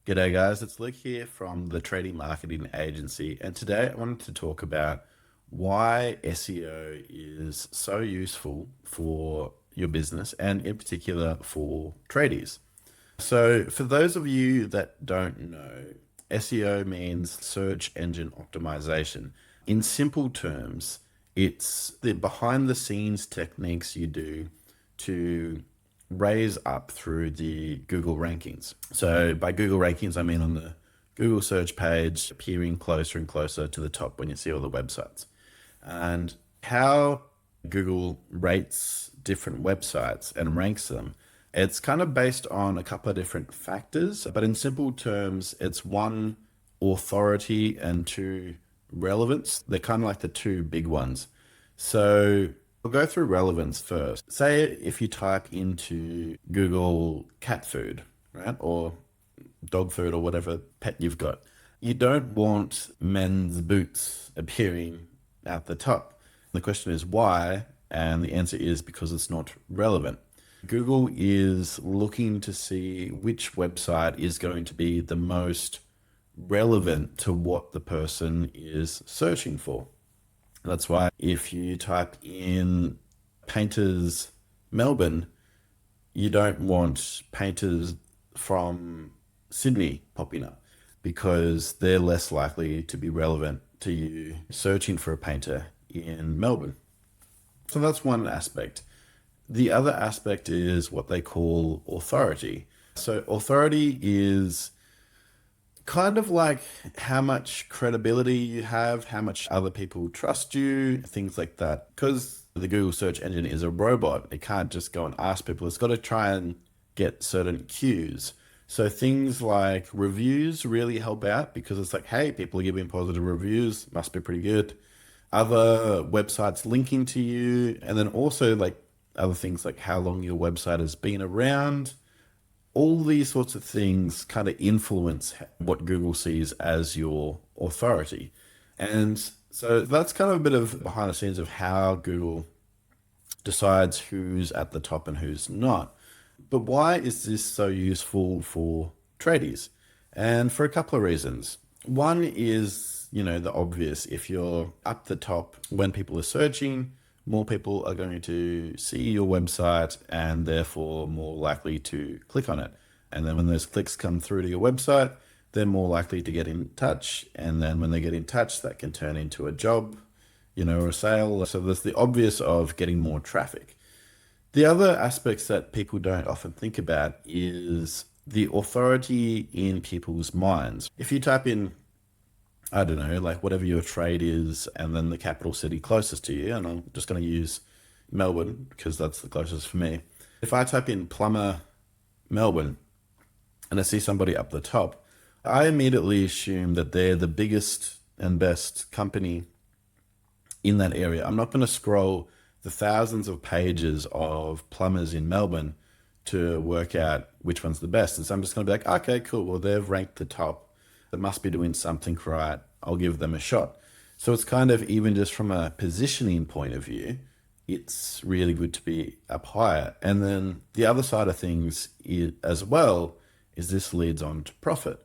G'day guys, it's Luke here from the Tradie Marketing Agency, and today I wanted to talk about why SEO is so useful for your business and in particular for tradies. So for those of you that don't know, SEO means search engine optimization. In simple terms, it's the behind the scenes techniques you do to raise up through the Google rankings. So by Google rankings, I mean on the Google search page, appearing closer and closer to the top when you see all the websites. And how Google rates different websites and ranks them, it's kind of based on a couple of different factors, but in simple terms, it's one, authority, and two, relevance. They're kind of like the two big ones. So we'll go through relevance first. Say if you type into Google cat food, right? Or dog food or whatever pet you've got. You don't want men's boots appearing at the top. The question is why? And the answer is because it's not relevant. Google is looking to see which website is going to be the most relevant to what the person is searching for. That's why if you type in painters Melbourne, you don't want painters from Sydney popping up because they're less likely to be relevant to you searching for a painter in Melbourne. So that's one aspect. The other aspect is what they call authority. So authority is kind of like how much credibility you have, how much other people trust you, things like that. Because the Google search engine is a robot, it can't just go and ask people. It's got to try and get certain cues. So things like reviews really help out because it's like, hey, people are giving positive reviews, must be pretty good. Other websites linking to you, and then also like other things like how long your website has been around. All these sorts of things kind of influence what Google sees as your authority. And so that's kind of a bit of behind the scenes of how Google decides who's at the top and who's not. But why is this so useful for tradies? And for a couple of reasons. One is, the obvious. If you're up the top when people are searching, more people are going to see your website and therefore more likely to click on it. And then when those clicks come through to your website, they're more likely to get in touch. And then when they get in touch, that can turn into a job, or a sale. So there's the obvious of getting more traffic. The other aspects that people don't often think about is the authority in people's minds. If you type in, I don't know, like whatever your trade is, and then the capital city closest to you, and I'm just going to use Melbourne because that's the closest for me. If I type in plumber Melbourne and I see somebody up the top, I immediately assume that they're the biggest and best company in that area. I'm not going to scroll the thousands of pages of plumbers in Melbourne to work out which one's the best. And so I'm just going to be like, okay, cool. Well, they've ranked the top. They must be doing something right. I'll give them a shot. So it's kind of, even just from a positioning point of view, it's really good to be up higher. And then the other side of things as well is this leads on to profit.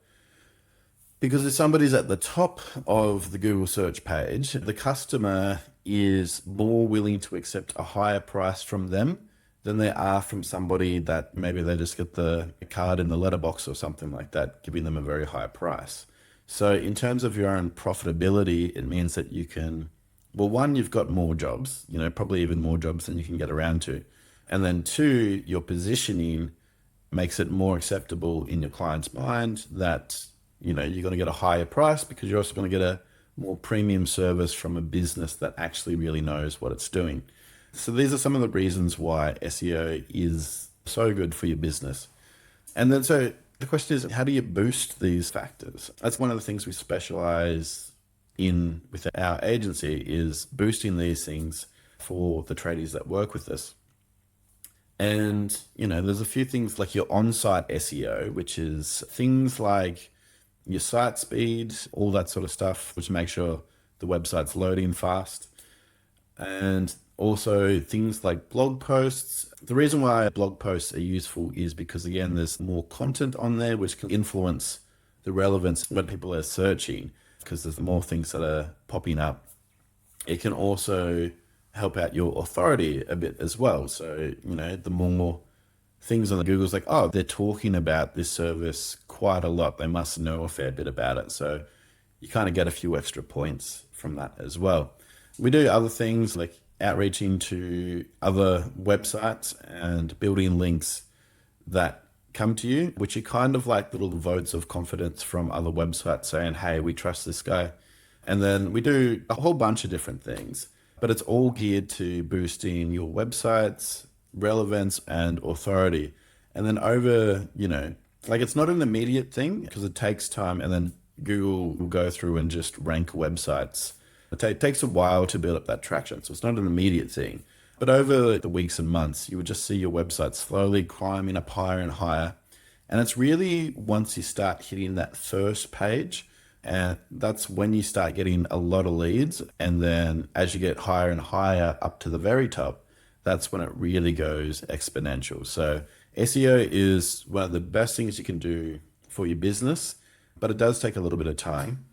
Because if somebody's at the top of the Google search page, the customer is more willing to accept a higher price from them than they are from somebody that maybe they just get the card in the letterbox or something like that, giving them a very high price. So in terms of your own profitability, it means that you can, well, one, you've got more jobs, probably even more jobs than you can get around to. And then two, your positioning makes it more acceptable in your client's mind that, you're going to get a higher price because you're also going to get a more premium service from a business that actually really knows what it's doing. So these are some of the reasons why SEO is so good for your business. And then so the question is, how do you boost these factors? That's one of the things we specialize in with our agency, is boosting these things for the tradies that work with us. And, there's a few things like your on-site SEO, which is things like your site speed, all that sort of stuff, which makes sure the website's loading fast. And also things like blog posts. The reason why blog posts are useful is because, again, there's more content on there, which can influence the relevance when people are searching, because there's more things that are popping up. It can also help out your authority a bit as well. So, the more things on the Google's like, oh, they're talking about this service quite a lot. They must know a fair bit about it. So you kind of get a few extra points from that as well. We do other things like outreaching to other websites and building links that come to you, which are kind of like little votes of confidence from other websites saying, hey, we trust this guy. And then we do a whole bunch of different things, but it's all geared to boosting your website's relevance and authority. And then like it's not an immediate thing because it takes time, and then Google will go through and just rank websites. It takes a while to build up that traction. So it's not an immediate thing. But over the weeks and months, you would just see your website slowly climbing up higher and higher. And it's really once you start hitting that first page, and that's when you start getting a lot of leads. And then as you get higher and higher up to the very top, that's when it really goes exponential. So SEO is one of the best things you can do for your business, but it does take a little bit of time.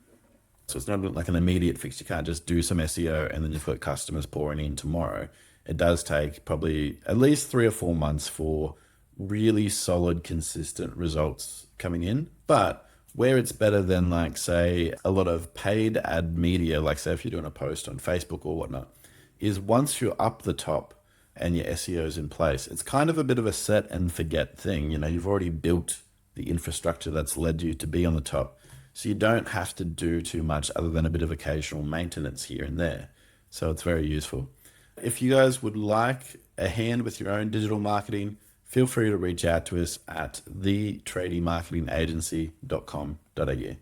So it's not like an immediate fix. You can't just do some SEO and then you've got customers pouring in tomorrow. It does take probably at least 3 or 4 months for really solid, consistent results coming in. But where it's better than, like, say, a lot of paid ad media, like say if you're doing a post on Facebook or whatnot, is once you're up the top and your SEO is in place, it's kind of a bit of a set and forget thing. You've already built the infrastructure that's led you to be on the top. So you don't have to do too much other than a bit of occasional maintenance here and there. So it's very useful. If you guys would like a hand with your own digital marketing, feel free to reach out to us at thetradiemarketingagency.com.au.